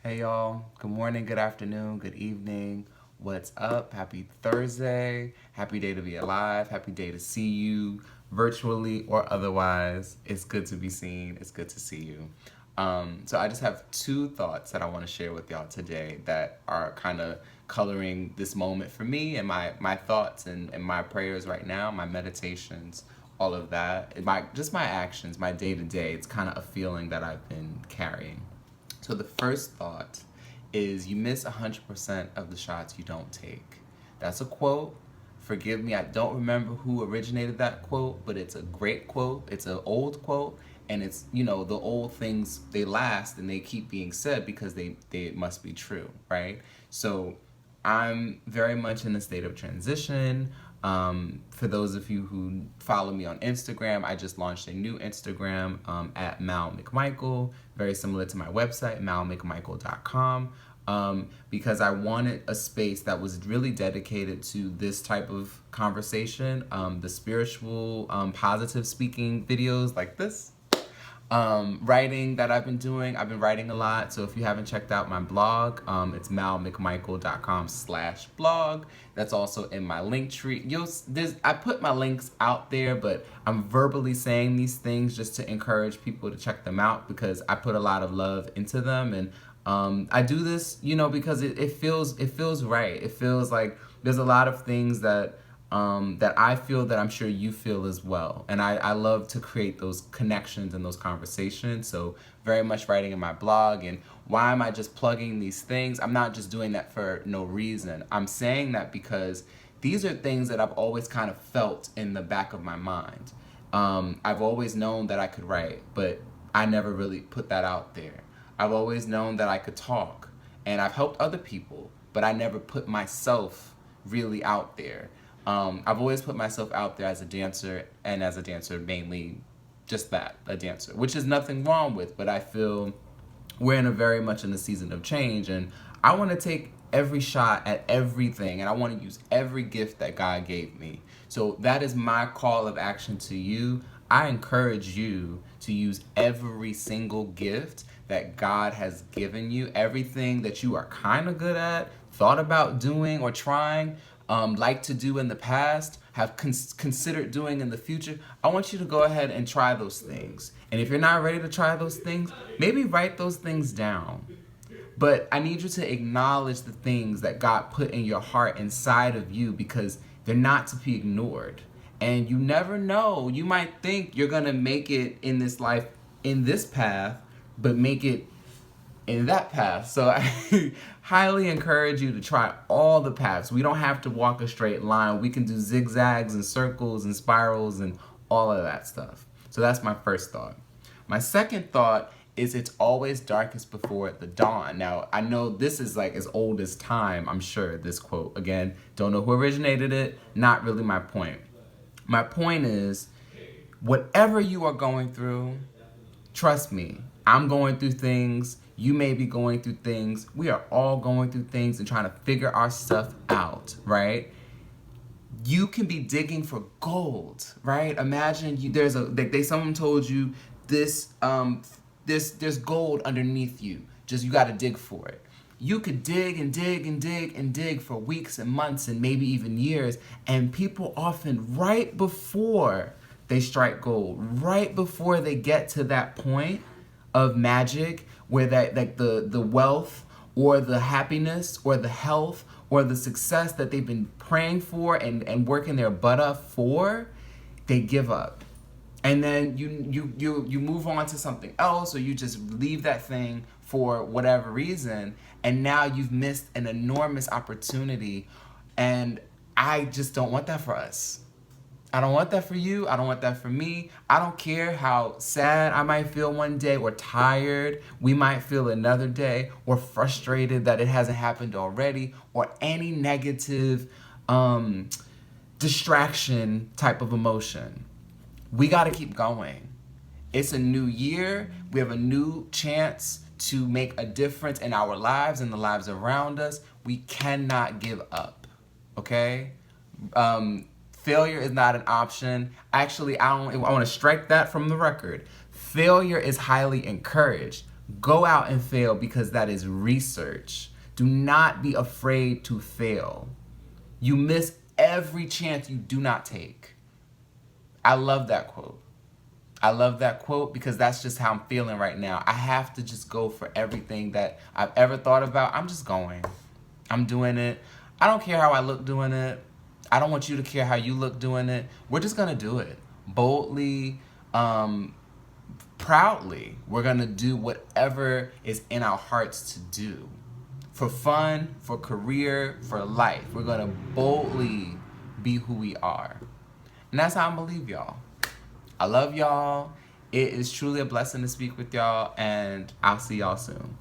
Hey y'all, good morning, good afternoon, good evening. What's up? Happy Thursday. Happy day to be alive. Happy day to see you virtually or otherwise. It's good to be seen. It's good to see you. So I just have two thoughts that I want to share with y'all today that are kind of coloring this moment for me and my thoughts and my prayers right now, my meditations, all of that. And my actions, my day to day. It's kind of a feeling that I've been carrying. So the first thought is you miss 100% of the shots you don't take. That's a quote. Forgive me, I don't remember who originated that quote, but it's a great quote. It's an old quote, and it's, the old things, they last and they keep being said because they must be true, right? So I'm very much in a state of transition. For those of you who follow me on Instagram, I just launched a new Instagram at Malcolm McMichael, very similar to my website, mcmichaelmj.com, because I wanted a space that was really dedicated to this type of conversation, the spiritual, positive speaking videos like this. Writing that I've been doing, I've been writing a lot. So if you haven't checked out my blog, it's malmcmichael.com/blog. That's also in my link tree. I put my links out there, but I'm verbally saying these things just to encourage people to check them out because I put a lot of love into them. And I do this, because it feels right. It feels like there's a lot of things that I feel that I'm sure you feel as well. And I love to create those connections and those conversations. So very much writing in my blog. And why am I just plugging these things? I'm not just doing that for no reason. I'm saying that because these are things that I've always kind of felt in the back of my mind. I've always known that I could write, but I never really put that out there. I've always known that I could talk, and I've helped other people, but I never put myself really out there. I've always put myself out there as a dancer, and as a dancer mainly just that, a dancer, which is nothing wrong with, but I feel we're very much in the season of change, and I want to take every shot at everything, and I want to use every gift that God gave me. So that is my call of action to you. I encourage you to use every single gift that God has given you, everything that you are kind of good at, thought about doing or trying, like to do in the past, have considered doing in the future. I want you to go ahead and try those things. And if you're not ready to try those things, maybe write those things down. But I need you to acknowledge the things that God put in your heart inside of you because they're not to be ignored. And you never know. You might think you're going to make it in this life, in this path, but make it in that path. So I highly encourage you to try all the paths. We don't have to walk a straight line. We can do zigzags and circles and spirals and all of that stuff. So that's my first thought. My second thought is it's always darkest before the dawn. Now, I know this is like as old as time, I'm sure, this quote. Again, don't know who originated it. Not really my point. My point is, whatever you are going through, trust me, I'm going through things. You may be going through things. We are all going through things and trying to figure our stuff out, right? You can be digging for gold, right? Imagine someone told you there's gold underneath you. Just you got to dig for it. You could dig and dig and dig and dig for weeks and months and maybe even years. And people often, right before they strike gold, right before they get to that point of magic where that like the wealth or the happiness or the health or the success that they've been praying for and working their butt off for, they give up. And then you move on to something else, or you just leave that thing for whatever reason, and now you've missed an enormous opportunity. And I just don't want that for us. I don't want that for you. I don't want that for me. I don't care how sad I might feel one day, or tired we might feel another day, or frustrated that it hasn't happened already, or any negative distraction type of emotion. We got to keep going. It's a new year. We have a new chance to make a difference in our lives and the lives around us. We cannot give up, okay? Failure is not an option. Actually, I want to strike that from the record. Failure is highly encouraged, Go out and fail because that is research. Do not be afraid to fail. You miss every chance you do not take. I love that quote. I love that quote because that's just how I'm feeling right now. I have to just go for everything that I've ever thought about. I'm just going. I'm doing it. I don't care how I look doing it. I don't want you to care how you look doing it. We're just going to do it boldly, proudly. We're going to do whatever is in our hearts to do. For fun, for career, for life. We're going to boldly be who we are. And that's how I'm going to leave y'all. I love y'all. It is truly a blessing to speak with y'all, and I'll see y'all soon.